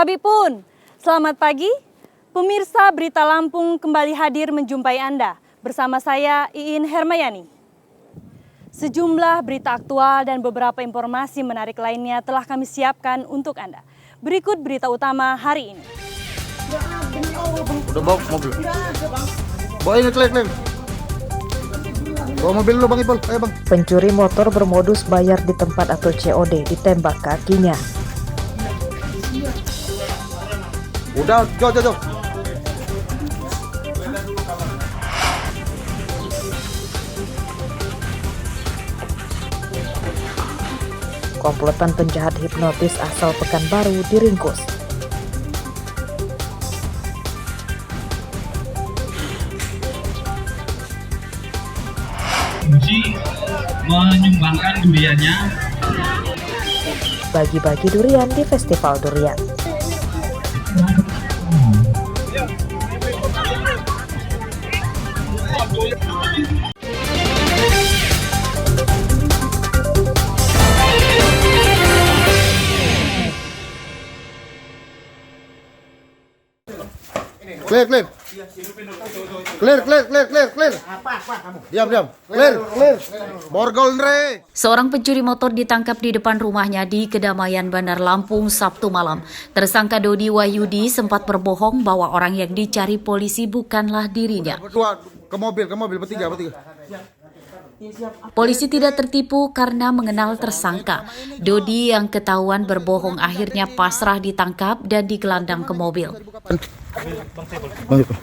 Sabipun, selamat pagi. Pemirsa Berita Lampung kembali hadir menjumpai Anda. Bersama saya Iin Hermayani. Sejumlah berita aktual dan beberapa informasi menarik lainnya telah kami siapkan untuk Anda. Berikut berita utama hari ini. Udah bawa mobil. Bawa ini klik. Bawa mobil dulu Bang Ipul, ayo Bang. Pencuri motor bermodus bayar di tempat atau COD ditembak kakinya. Udah, jauh. Komplotan penjahat hipnotis asal Pekanbaru diringkus. Kunci menyumbangkan duriannya. Bagi-bagi durian di Festival Durian. Clear. Diam. Clear. Borgol Andre. Seorang pencuri motor ditangkap di depan rumahnya di Kedamaian Bandar Lampung Sabtu malam. Tersangka Dodi Wahyudi sempat berbohong bahwa orang yang dicari polisi bukanlah dirinya. Berdua ke mobil bertiga. Polisi tidak tertipu karena mengenal tersangka. Dodi yang ketahuan berbohong akhirnya pasrah ditangkap dan digelandang ke mobil. Bang Ipul.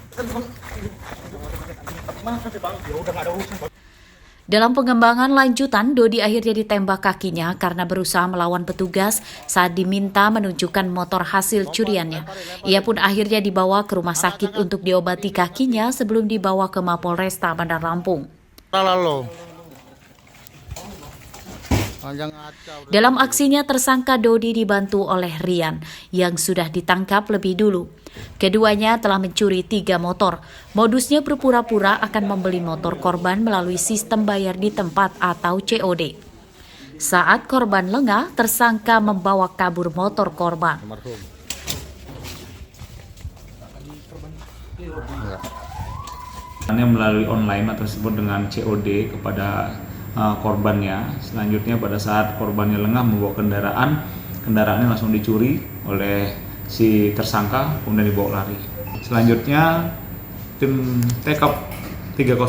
Dalam pengembangan lanjutan, Dodi akhirnya ditembak kakinya karena berusaha melawan petugas saat diminta menunjukkan motor hasil curiannya. Ia pun akhirnya dibawa ke rumah sakit untuk diobati kakinya sebelum dibawa ke Mapolresta Bandar Lampung. Dalam aksinya, tersangka Dodi dibantu oleh Rian yang sudah ditangkap lebih dulu. Keduanya telah mencuri 3 motor. Modusnya berpura-pura akan membeli motor korban melalui sistem bayar di tempat atau COD. Saat korban lengah, tersangka membawa kabur motor korban. Melalui online atau disebut dengan COD kepada korbannya. Selanjutnya pada saat korbannya lengah membawa kendaraannya langsung dicuri oleh si tersangka kemudian dibawa lari. Selanjutnya tim TKP 308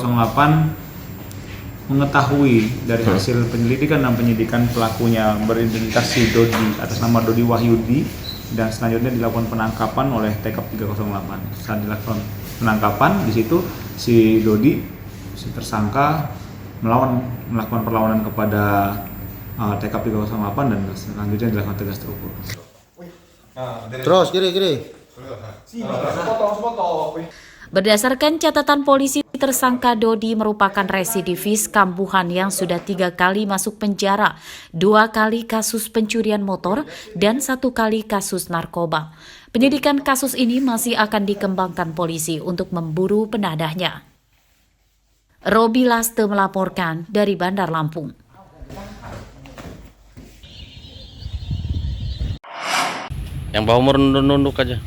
mengetahui dari hasil penyelidikan dan penyidikan pelakunya beridentitas si Dodi atas nama Dodi Wahyudi, dan selanjutnya dilakukan penangkapan oleh TKP 308. Saat dilakukan penangkapan, di situ si Dodi, si tersangka melakukan perlawanan kepada TKP 308 dan selanjutnya dilakukan tegas terukur. Terus kiri. Berdasarkan catatan polisi, tersangka Dodi merupakan residivis kambuhan yang sudah 3 kali masuk penjara, 2 kali kasus pencurian motor, dan 1 kali kasus narkoba. Penyidikan kasus ini masih akan dikembangkan polisi untuk memburu penadahnya. Robi Laste melaporkan dari Bandar Lampung. Yang bawah umur nunduk aja.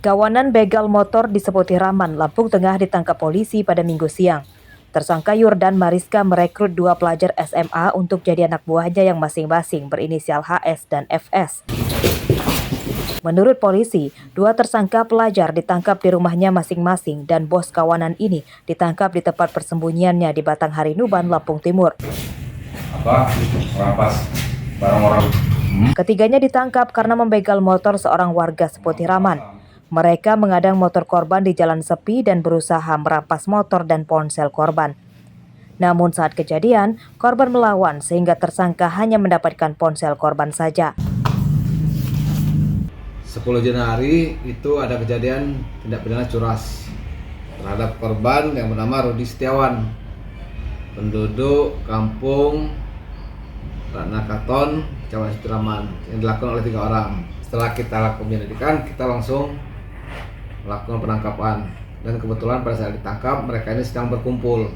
Kawanan begal motor di Sepotiraman, Lampung Tengah ditangkap polisi pada Minggu siang. Tersangka Yurdan Mariska merekrut 2 pelajar SMA untuk jadi anak buahnya yang masing-masing berinisial HS dan FS. Menurut polisi, 2 tersangka pelajar ditangkap di rumahnya masing-masing dan bos kawanan ini ditangkap di tempat persembunyiannya di Batanghari Nuban, Lampung Timur. Merampas barang orang. Ketiganya ditangkap karena membegal motor seorang warga Sepotiraman. Mereka mengadang motor korban di jalan sepi dan berusaha merampas motor dan ponsel korban. Namun saat kejadian, korban melawan sehingga tersangka hanya mendapatkan ponsel korban saja. 10 Januari itu ada kejadian tindak pidana curas terhadap korban yang bernama Rudi Setiawan, penduduk kampung Ranakaton, Kecamatan Sepotiraman, yang dilakukan oleh 3 orang. Setelah kita lakukan penyelidikan, kita langsung melakukan penangkapan, dan kebetulan pada saat ditangkap mereka ini sedang berkumpul.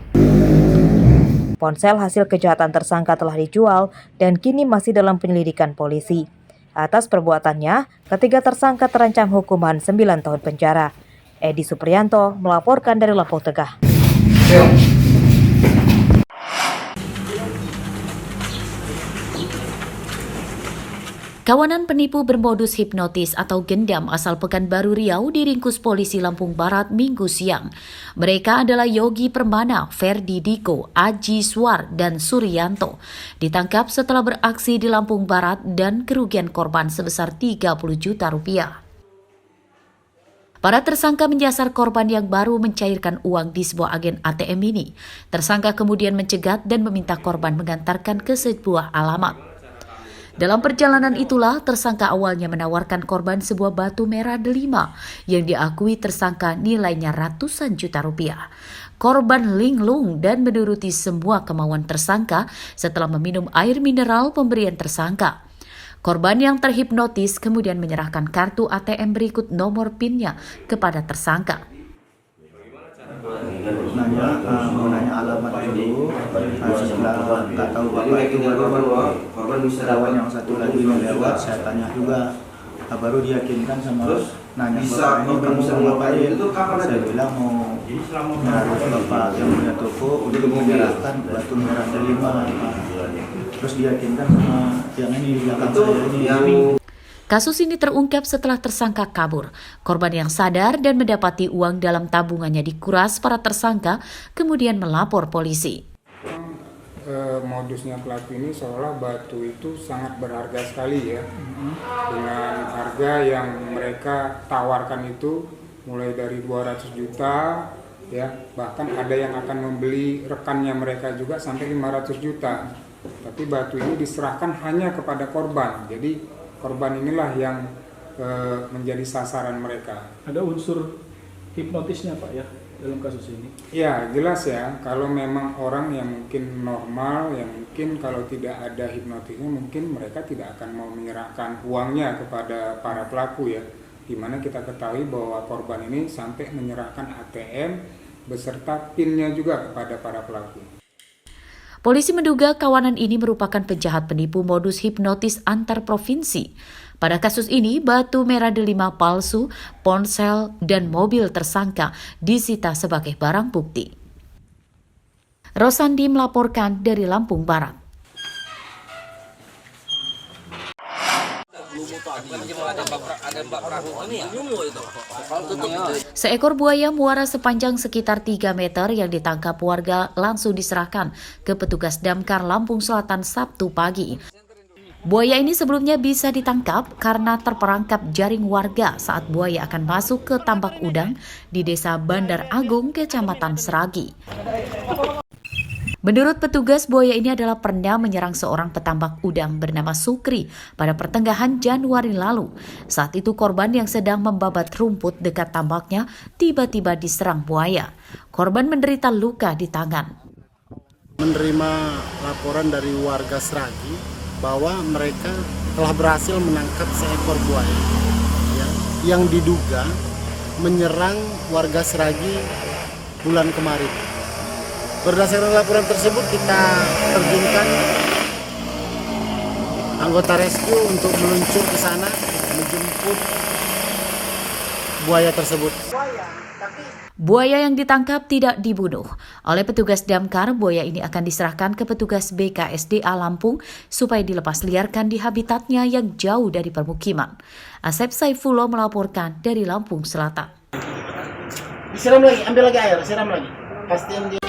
Ponsel hasil kejahatan tersangka telah dijual dan kini masih dalam penyelidikan polisi. Atas perbuatannya, ketiga tersangka terancam hukuman 9 tahun penjara. Edi Supriyanto melaporkan dari Lampung Tengah. Kawanan penipu bermodus hipnotis atau gendam asal Pekanbaru Riau diringkus polisi Lampung Barat Minggu siang. Mereka adalah Yogi Permana, Ferdi Diko, Aji Swar, dan Suryanto. Ditangkap setelah beraksi di Lampung Barat dan kerugian korban sebesar 30 juta rupiah. Para tersangka menyasar korban yang baru mencairkan uang di sebuah agen ATM ini. Tersangka kemudian mencegat dan meminta korban mengantarkan ke sebuah alamat. Dalam perjalanan itulah tersangka awalnya menawarkan korban sebuah batu merah delima yang diakui tersangka nilainya ratusan juta rupiah. Korban linglung dan menuruti semua kemauan tersangka setelah meminum air mineral pemberian tersangka. Korban yang terhipnotis kemudian menyerahkan kartu ATM berikut nomor PIN-nya kepada tersangka. Menanya alamat dulu, setelah nggak tahu bapak itu baru kawan yang satu lagi lewat, saya tanya juga, baru diyakinkan sama nanya bapak ini kamu mau ngapain? Saya bilang mau menaruh bapak yang punya toko untuk menyerahkan batu merah delima. Terus diyakinkan sama yang ini di belakang saya ini. Kasus ini terungkap setelah tersangka kabur. Korban yang sadar dan mendapati uang dalam tabungannya dikuras para tersangka, kemudian melapor polisi. Modusnya pelaku ini seolah batu itu sangat berharga sekali ya. Dengan harga yang mereka tawarkan itu mulai dari 200 juta ya, bahkan ada yang akan membeli rekannya mereka juga sampai 500 juta. Tapi batu ini diserahkan hanya kepada korban. Jadi korban inilah yang menjadi sasaran mereka. Ada unsur hipnotisnya Pak ya dalam kasus ini? Ya jelas ya, kalau memang orang yang mungkin normal, yang mungkin kalau tidak ada hipnotisnya mungkin mereka tidak akan mau menyerahkan uangnya kepada para pelaku ya. Dimana kita ketahui bahwa korban ini sampai menyerahkan ATM beserta PIN-nya juga kepada para pelaku. Polisi menduga kawanan ini merupakan penjahat penipu modus hipnotis antar provinsi. Pada kasus ini, batu merah delima palsu, ponsel, dan mobil tersangka disita sebagai barang bukti. Rosandi melaporkan dari Lampung Barat. Seekor buaya muara sepanjang sekitar 3 meter yang ditangkap warga langsung diserahkan ke petugas Damkar Lampung Selatan Sabtu pagi. Buaya ini sebelumnya bisa ditangkap karena terperangkap jaring warga saat buaya akan masuk ke tambak udang di Desa Bandar Agung, Kecamatan Seragi. Menurut petugas, buaya ini adalah pernah menyerang seorang petambak udang bernama Sukri pada pertengahan Januari lalu. Saat itu korban yang sedang membabat rumput dekat tambaknya tiba-tiba diserang buaya. Korban menderita luka di tangan. Menerima laporan dari warga Seragi bahwa mereka telah berhasil menangkap seekor buaya yang diduga menyerang warga Seragi bulan kemarin. Berdasarkan laporan tersebut kita terjunkan anggota rescue untuk meluncur ke sana menjemput buaya tersebut. Buaya yang ditangkap tidak dibunuh. Oleh petugas Damkar, buaya ini akan diserahkan ke petugas BKSDA Lampung supaya dilepas liarkan di habitatnya yang jauh dari permukiman. Asep Saifullah melaporkan dari Lampung Selatan. Disiram lagi, ambil lagi air, siram lagi. Pastiin dia.